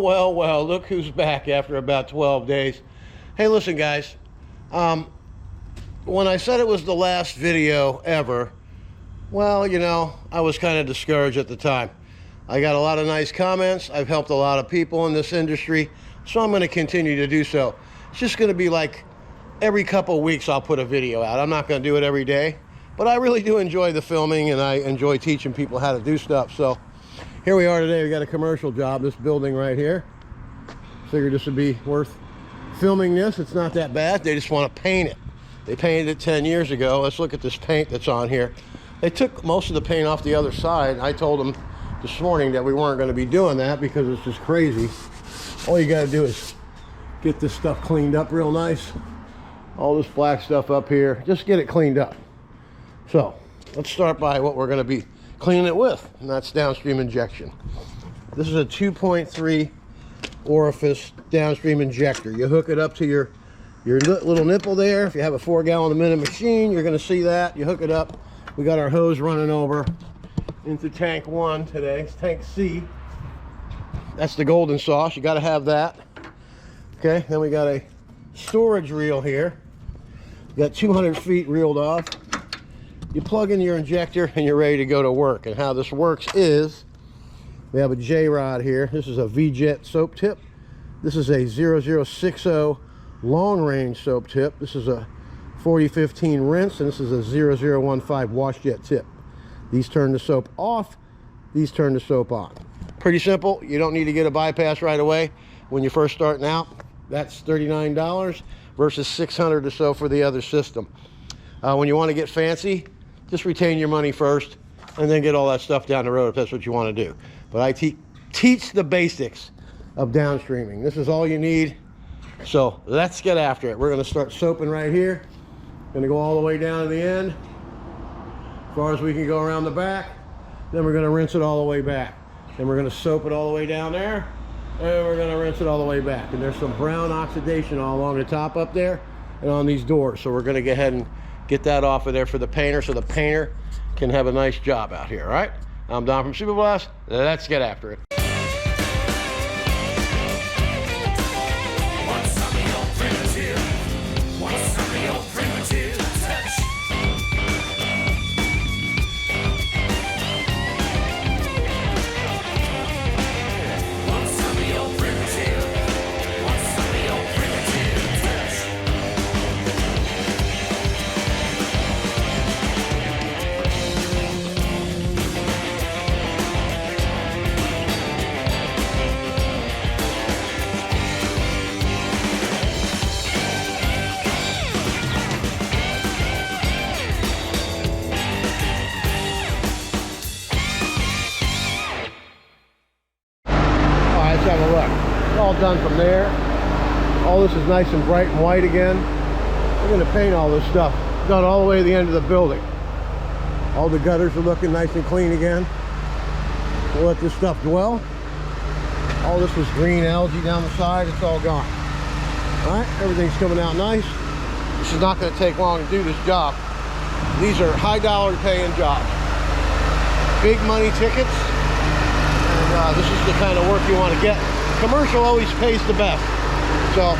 Well, look who's back after about 12 days. Hey, listen, guys. When I said it was the last video ever, well, you know, I was kind of discouraged at the time. I got a lot of nice comments. I've helped a lot of people in this industry, so I'm going to continue to do so. It's just going to be like every couple of weeks I'll put a video out. I'm not going to do it every day, but I really do enjoy the filming, and I enjoy teaching people how to do stuff. So here we are today. We got a commercial job, this building right here. Figured this would be worth filming this. It's not that bad. They just want to paint it. They painted it 10 years ago. Let's look at this paint that's on here. They took most of the paint off the other side. I told them this morning that we weren't going to be doing that because it's just crazy. All you got to do is get this stuff cleaned up real nice. All this black stuff up here, just get it cleaned up. So let's start by what we're going to be cleaning it with, and that's downstream injection. This is a 2.3 orifice downstream injector. You hook it up to your little nipple there. If you have a 4-gallon-a-minute machine, you're going to see that. You hook it up. We got our hose running over into tank 1 today. It's tank C. That's the golden sauce. You got to have that. Okay, then we got a storage reel here. You got 200 feet reeled off. You plug in your injector and you're ready to go to work. And how this works is we have a J-rod here. This is a V-Jet soap tip. This is a 0060 long-range soap tip. This is a 4015 rinse, and this is a 0015 wash jet tip. These turn the soap off, these turn the soap on. Pretty simple. You don't need to get a bypass right away when you're first starting out. That's $39 versus $600 or so for the other system. When you want to get fancy, just retain your money first and then get all that stuff down the road if that's what you want to do. But I teach the basics of downstreaming. This is all you need. So let's get after it. We're going to start soaping right here. Going to go all the way down to the end, as far as we can go around the back. Then we're going to rinse it all the way back. Then we're going to soap it all the way down there, and we're going to rinse it all the way back. And there's some brown oxidation all along the top up there and on these doors. So we're going to go ahead and get that off of there for the painter, so the painter can have a nice job out here. All right, I'm Don from Super Blast. Let's get after it. Have a look. It's all done from there. All this is nice and bright and white again. We're going to paint all this stuff. Done all the way to the end of the building. All the gutters are looking nice and clean again. We'll let this stuff dwell. All this was green algae down the side. It's all gone. Alright, everything's coming out nice. This is not going to take long to do this job. These are high dollar paying jobs. Big money tickets. This is the kind of work you want to get. Commercial always pays the best. So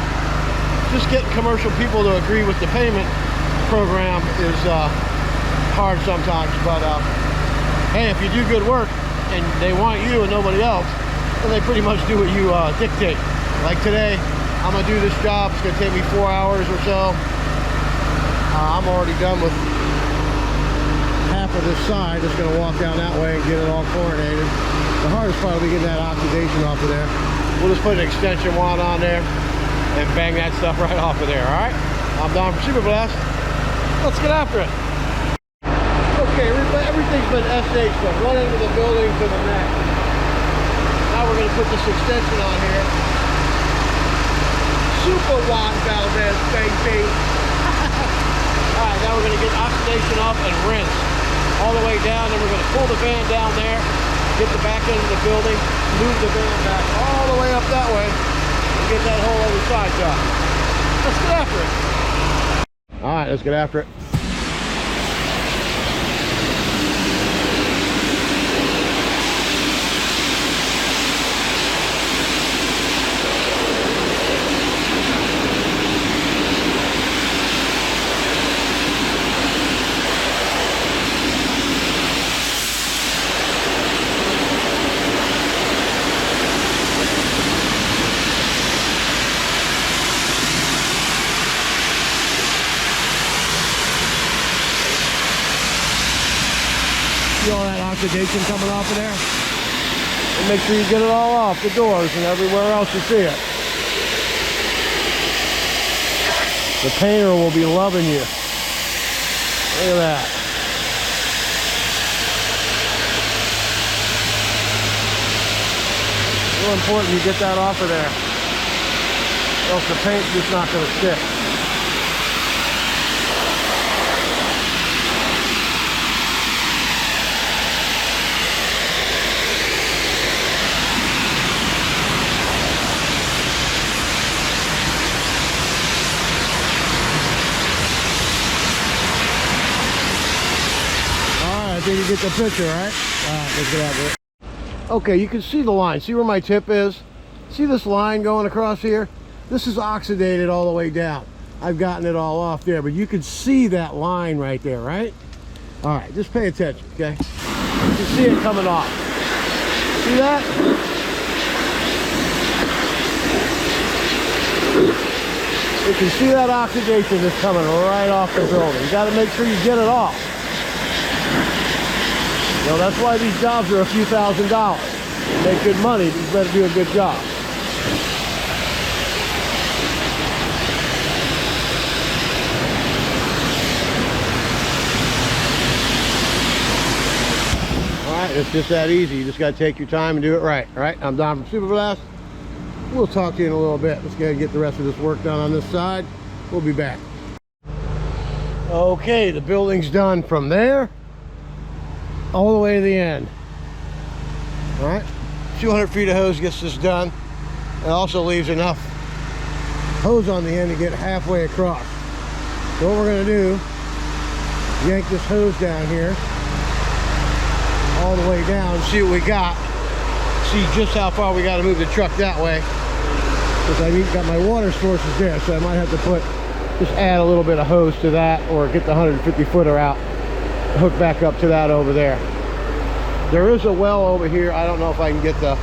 just getting commercial people to agree with the payment program is hard sometimes. But hey, if you do good work and they want you and nobody else, then they pretty much do what you dictate. Like today, I'm going to do this job. It's going to take me 4 hours or so. I'm already done with half of this side. Just going to walk down that way and get it all chlorinated. The hardest part will be getting that oxidation off of there. We'll just put an extension wand on there and bang that stuff right off of there, all right? I'm Don from Super Blast. Let's get after it. Okay, everything's been SH from one end of the building to the next. Now we're going to put this extension on here. Super Juan Valdez, baby. All right, now we're going to get oxidation off and rinse all the way down. Then we're going to pull the van down there. Get the back end of the building, move the van back all the way up that way, and get that whole other side done. Let's get after it. All right, let's get after it. See all that oxidation coming off of there? And make sure you get it all off the doors and everywhere else you see it. The painter will be loving you. Look at that. Real important you get that off of there, else the paint's just not going to stick. Alright, I think you get the picture, right? Alright, let's get out of it. Okay, you can see the line. See where my tip is? See this line going across here? This is oxidated all the way down. I've gotten it all off there, but you can see that line right there, right? All right, just pay attention, okay? You can see it coming off. See that? You can see that oxidation that's coming right off the building. You got to make sure you get it off. You know, that's why these jobs are a few $1,000s. You make good money, but you better do a good job. Alright, it's just that easy. You just got to take your time and do it right. Alright, I'm Don from Superblast. We'll talk to you in a little bit. Let's go ahead and get the rest of this work done on this side. We'll be back. Okay, the building's done from there all the way to the end. All right, 200 feet of hose gets this done. It also leaves enough hose on the end to get halfway across. So what we're going to do, yank this hose down here all the way down, see what we got, see just how far we got to move the truck that way, because I've got my water sources there, so I might have to just add a little bit of hose to that, or get the 150 footer out, hook back up to that over there. There is a well over here. I don't know if I can get the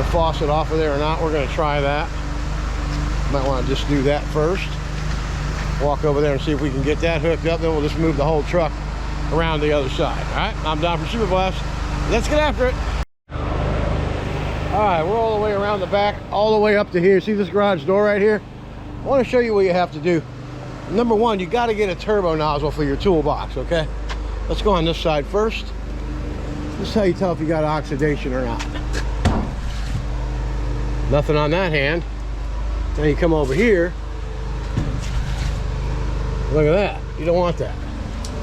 faucet off of there or not. We're going to try that. Might want to just do that first. Walk over there and see if we can get that hooked up. Then we'll just move the whole truck around the other side. All right, I'm Don from Superblast. Let's get after it. All right, we're all the way around the back, all the way up to here. See this garage door right here? I want to show you what you have to do. Number one, you got to get a turbo nozzle for your toolbox, okay? Let's go on this side first. This is how you tell if you got oxidation or not. Nothing on that hand. Now you come over here. Look at that. You don't want that.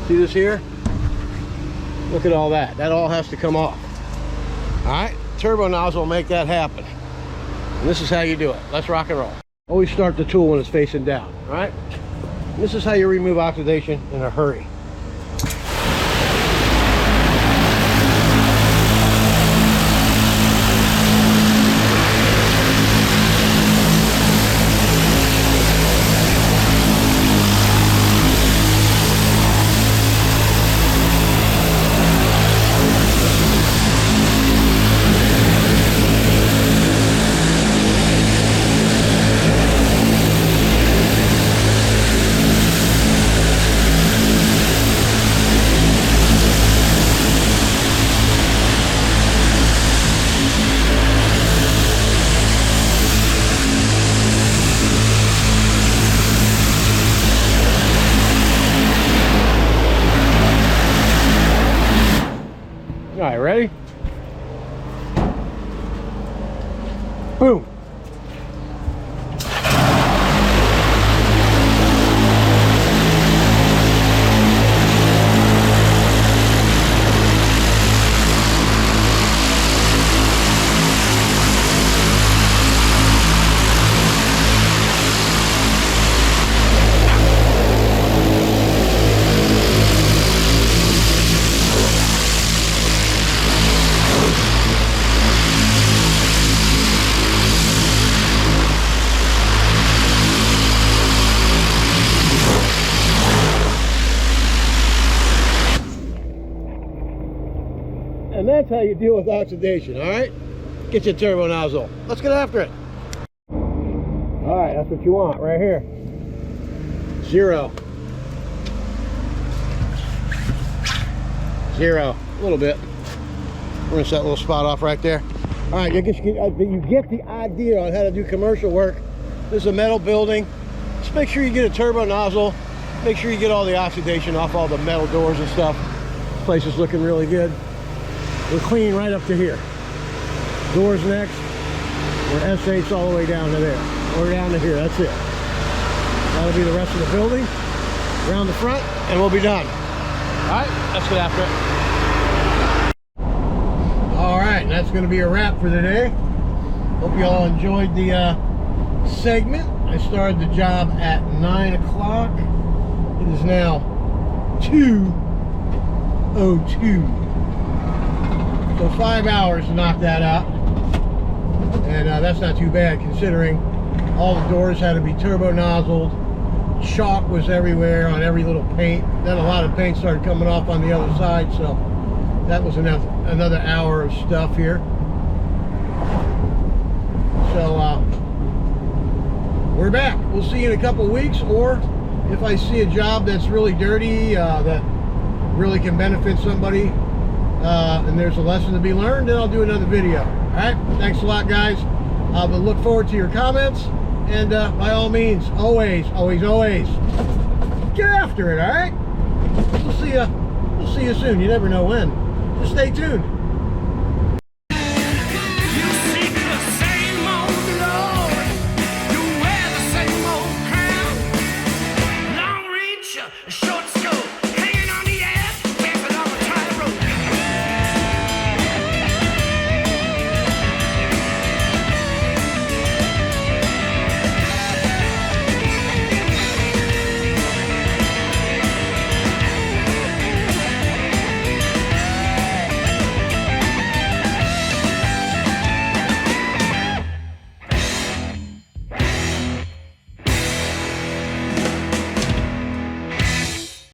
See this here? Look at all that. That all has to come off. All right? Turbo nozzle will make that happen. And this is how you do it. Let's rock and roll. Always start the tool when it's facing down. All right? And this is how you remove oxidation in a hurry. All right, ready? Boom. And that's how you deal with oxidation, all right? Get your turbo nozzle. Let's get after it. All right, that's what you want right here. 0. 0, a little bit. Rinse that little spot off right there. All right, you get the idea on how to do commercial work. This is a metal building. Just make sure you get a turbo nozzle. Make sure you get all the oxidation off all the metal doors and stuff. This place is looking really good. We're clean right up to here. Doors next. We're S8 all the way down to there. We're down to here, that's it. That'll be the rest of the building. Around the front, and we'll be done. All right, let's get after it. All right, and that's gonna be a wrap for today. Hope you all enjoyed the segment. I started the job at 9 o'clock. It is now 2:02. So 5 hours to knock that out. And that's not too bad considering all the doors had to be turbo nozzled. Chalk was everywhere on every little paint. Then a lot of paint started coming off on the other side, so that was another hour of stuff here. So we're back. We'll see you in a couple of weeks, or if I see a job that's really dirty, that really can benefit somebody, and there's a lesson to be learned, then I'll do another video. All right, thanks a lot, guys. But look forward to your comments, and by all means, always get after it. All right, we'll see you soon. You never know when. Just stay tuned.